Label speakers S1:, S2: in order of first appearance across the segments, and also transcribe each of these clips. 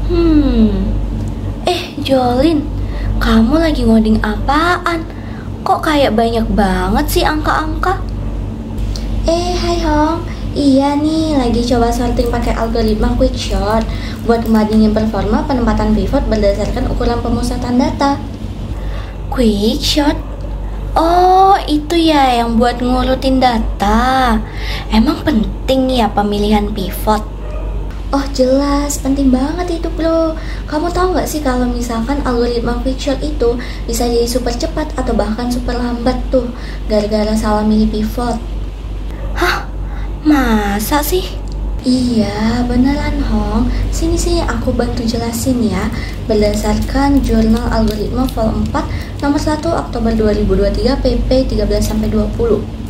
S1: Hmm, Jolin, kamu lagi ngoding apaan? Kok kayak banyak banget sih angka-angka?
S2: Hai Hong, iya nih lagi coba sorting pakai algoritma Quickshot buat ngebandingin performa penempatan pivot berdasarkan ukuran pemusatan data.
S1: Quickshot? Oh, itu ya yang buat ngurutin data. Emang penting ya pemilihan pivot?
S2: Oh jelas, penting banget itu bro. Kamu tahu nggak sih kalau misalkan algoritma Quickshot itu bisa jadi super cepat atau bahkan super lambat tuh gara-gara salah milih pivot.
S1: Hah? Masa sih?
S2: Iya, beneran Hong. Sini aku bantu jelasin ya. Berdasarkan jurnal algoritma Vol 4 nomor 1 Oktober 2023 PP 13-20.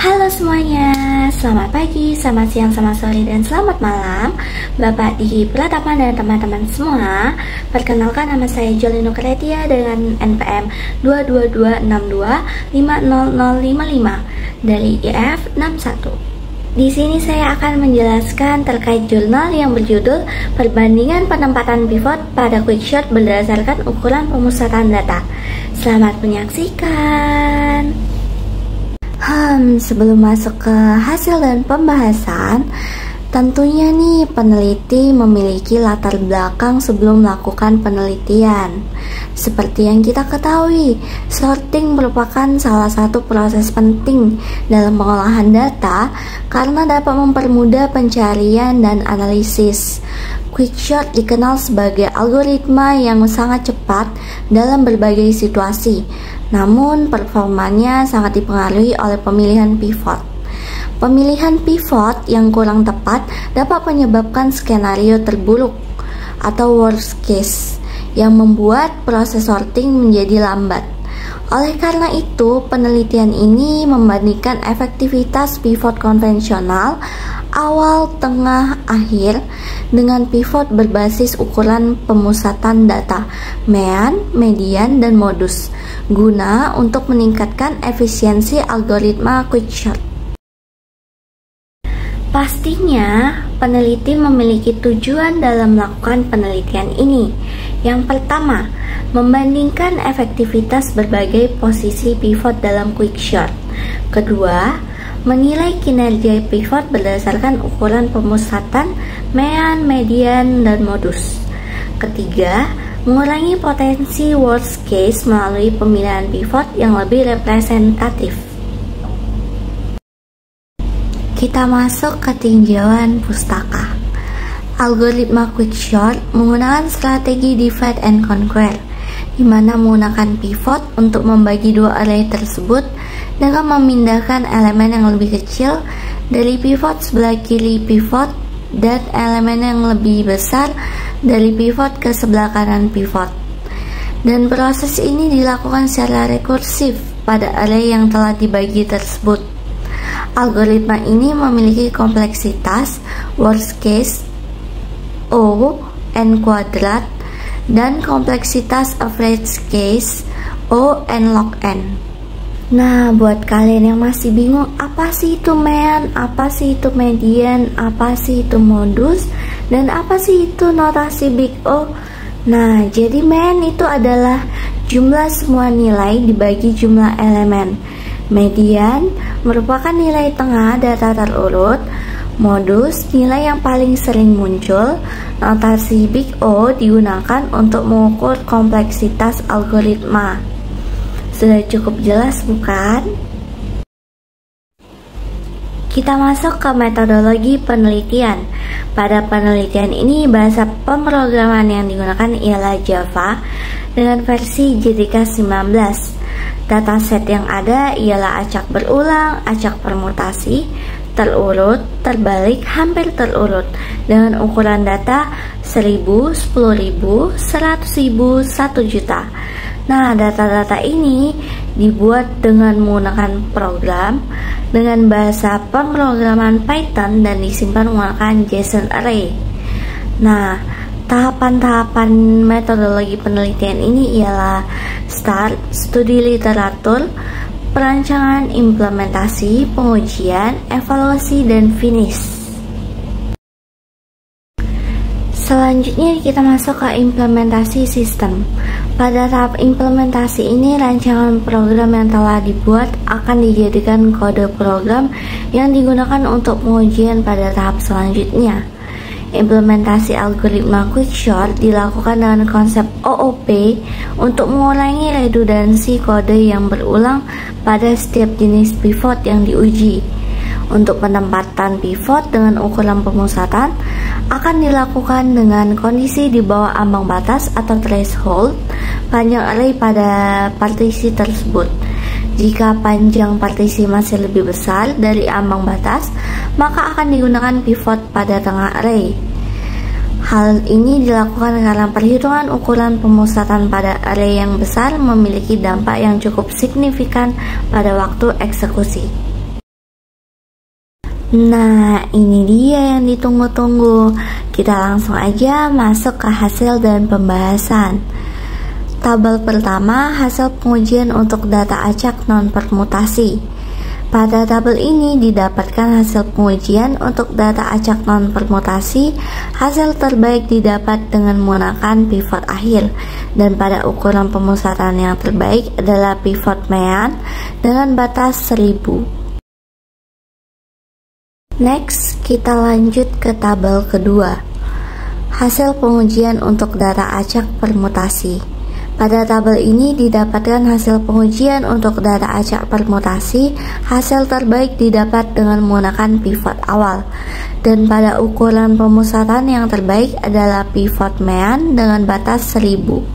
S1: Halo semuanya, selamat pagi, selamat siang, selamat sore, dan selamat malam Bapak Diki Pratama dan teman-teman semua. Perkenalkan, nama saya Jolin Nukretia dengan NPM 22262500055 dari IF 61. Di sini saya akan menjelaskan terkait jurnal yang berjudul Perbandingan Penempatan Pivot pada Quickshot berdasarkan ukuran pemusatan data. Selamat menyaksikan. Sebelum masuk ke hasil dan pembahasan, tentunya nih peneliti memiliki latar belakang sebelum melakukan penelitian. Seperti yang kita ketahui, sorting merupakan salah satu proses penting dalam pengolahan data karena dapat mempermudah pencarian dan analisis. Quickshot dikenal sebagai algoritma yang sangat cepat dalam berbagai situasi, namun performanya sangat dipengaruhi oleh pemilihan pivot. Pemilihan pivot yang kurang tepat dapat menyebabkan skenario terburuk atau worst case yang membuat proses sorting menjadi lambat. Oleh karena itu, penelitian ini membandingkan efektivitas pivot konvensional awal, tengah, akhir dengan pivot berbasis ukuran pemusatan data, mean, median, dan modus, guna untuk meningkatkan efisiensi algoritma Quickshot. Pastinya, peneliti memiliki tujuan dalam melakukan penelitian ini. Yang pertama, membandingkan efektivitas berbagai posisi pivot dalam Quickshot. Kedua, menilai kinerja pivot berdasarkan ukuran pemusatan, mean, median, dan modus. Ketiga, mengurangi potensi worst case melalui pemilihan pivot yang lebih representatif. Kita masuk ke tinjauan pustaka. Algoritma Quickshot menggunakan strategi divide and conquer, di mana menggunakan pivot untuk membagi dua array tersebut dengan memindahkan elemen yang lebih kecil dari pivot sebelah kiri pivot dan elemen yang lebih besar dari pivot ke sebelah kanan pivot. Dan proses ini dilakukan secara rekursif pada array yang telah dibagi tersebut. Algoritma ini memiliki kompleksitas worst case O n kuadrat dan kompleksitas average case O n log n. Nah, buat kalian yang masih bingung apa sih itu mean, apa sih itu median, apa sih itu modus, dan apa sih itu notasi big O. Nah, jadi mean itu adalah jumlah semua nilai dibagi jumlah elemen. Median merupakan nilai tengah data terurut. Modus, nilai yang paling sering muncul. Notasi big O digunakan untuk mengukur kompleksitas algoritma. Sudah cukup jelas bukan? Kita masuk ke metodologi penelitian. Pada penelitian ini, bahasa pemrograman yang digunakan ialah Java dengan versi JDK 19. Dataset yang ada ialah acak berulang, acak permutasi, terurut, terbalik, hampir terurut dengan ukuran data 1000, 10.000, 100.000, 1 juta. Nah, data-data ini dibuat dengan menggunakan program dengan bahasa pemrograman Python dan disimpan menggunakan JSON array. Nah, tahapan-tahapan metodologi penelitian ini ialah start, studi literatur, perancangan, implementasi, pengujian, evaluasi, dan finish. Selanjutnya kita masuk ke implementasi sistem. Pada tahap implementasi ini, rancangan program yang telah dibuat akan dijadikan kode program yang digunakan untuk pengujian pada tahap selanjutnya. Implementasi algoritma quickshort dilakukan dengan konsep OOP untuk mengurangi redundansi kode yang berulang pada setiap jenis pivot yang diuji. Untuk penempatan pivot dengan ukuran pemusatan akan dilakukan dengan kondisi di bawah ambang batas atau threshold panjang array pada partisi tersebut. Jika panjang partisi masih lebih besar dari ambang batas, maka akan digunakan pivot pada tengah array. Hal ini dilakukan karena perhitungan ukuran pemusatan pada array yang besar memiliki dampak yang cukup signifikan pada waktu eksekusi. Nah, ini dia yang ditunggu-tunggu. Kita langsung aja masuk ke hasil dan pembahasan. Tabel pertama, hasil pengujian untuk data acak non-permutasi. Pada tabel ini didapatkan hasil pengujian untuk data acak non-permutasi. Hasil terbaik didapat dengan menggunakan pivot akhir, dan pada ukuran pemusatan yang terbaik adalah pivot mean dengan batas 1000. Next, kita lanjut ke tabel kedua. Hasil pengujian untuk data acak permutasi. Pada tabel ini didapatkan hasil pengujian untuk data acak permutasi. Hasil terbaik didapat dengan menggunakan pivot awal, dan pada ukuran pemusatan yang terbaik adalah pivot mean dengan batas 1000.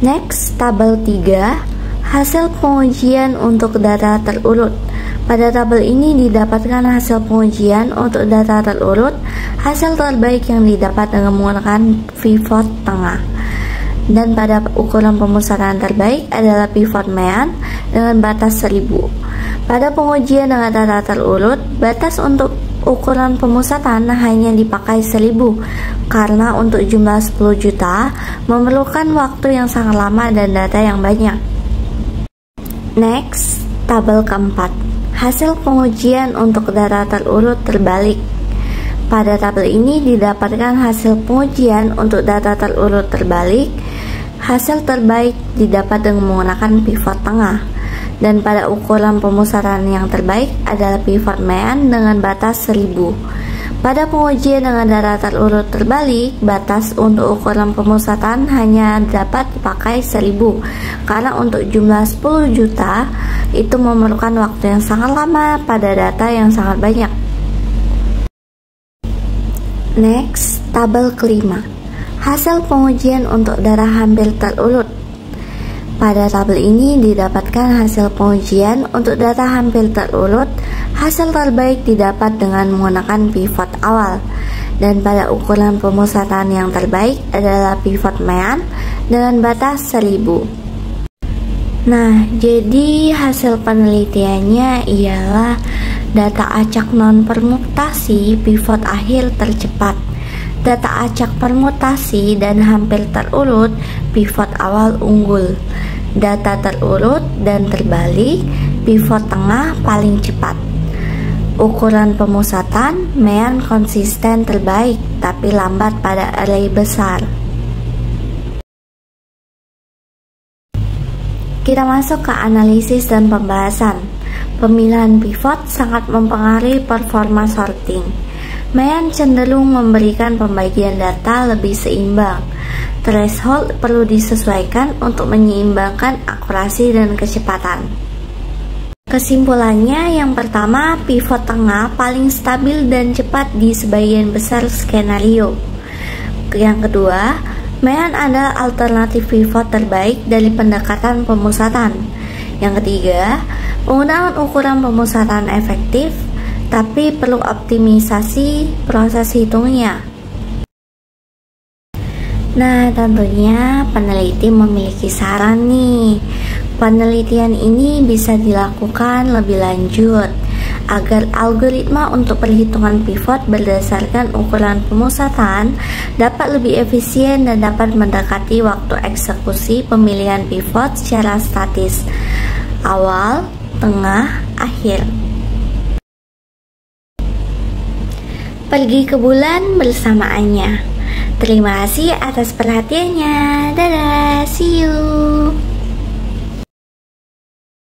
S1: Next, tabel 3. Hasil pengujian untuk data terurut. Pada tabel ini didapatkan hasil pengujian untuk data terurut. Hasil terbaik yang didapat dengan menggunakan pivot tengah. Dan pada ukuran pemusatan terbaik adalah pivot mean dengan batas 1000. Pada pengujian dengan data terurut, batas untuk ukuran pemusatan hanya dipakai 1000 karena untuk jumlah 10 juta memerlukan waktu yang sangat lama dan data yang banyak. Next, tabel keempat. Hasil pengujian untuk data terurut terbalik. Pada tabel ini didapatkan hasil pengujian untuk data terurut terbalik. Hasil terbaik didapat dengan menggunakan pivot tengah, dan pada ukuran pemusatan yang terbaik adalah pivot mean dengan batas 1000. Pada pengujian dengan data terurut terbalik, batas untuk ukuran pemusatan hanya dapat dipakai 1000 karena untuk jumlah 10 juta itu memerlukan waktu yang sangat lama pada data yang sangat banyak. Next, tabel kelima. Hasil pengujian untuk data hampir terurut. Pada tabel ini didapatkan hasil pengujian untuk data hampir terurut. Hasil terbaik didapat dengan menggunakan pivot awal, dan pada ukuran pemusatan yang terbaik adalah pivot mean dengan batas 1000. Nah, jadi hasil penelitiannya ialah data acak non-permutasi pivot akhir tercepat, data acak permutasi dan hampir terurut pivot awal unggul, data terurut dan terbalik pivot tengah paling cepat. Ukuran pemusatan mean konsisten terbaik tapi lambat pada array besar. Kita masuk ke analisis dan pembahasan. Pemilihan pivot sangat mempengaruhi performa sorting. Mean cenderung memberikan pembagian data lebih seimbang. Threshold perlu disesuaikan untuk menyeimbangkan akurasi dan kecepatan. Kesimpulannya, yang pertama, pivot tengah paling stabil dan cepat di sebagian besar skenario. Yang kedua, mean adalah alternatif pivot terbaik dari pendekatan pemusatan. Yang ketiga, penggunaan ukuran pemusatan efektif, tapi perlu optimisasi proses hitungnya. Nah, tentunya peneliti memiliki saran nih. Penelitian ini bisa dilakukan lebih lanjut agar algoritma untuk perhitungan pivot berdasarkan ukuran pemusatan dapat lebih efisien dan dapat mendekati waktu eksekusi pemilihan pivot secara statis, awal, tengah, akhir. pergi ke bulan bersama Anya. Terima kasih atas perhatiannya. Dadah, see you.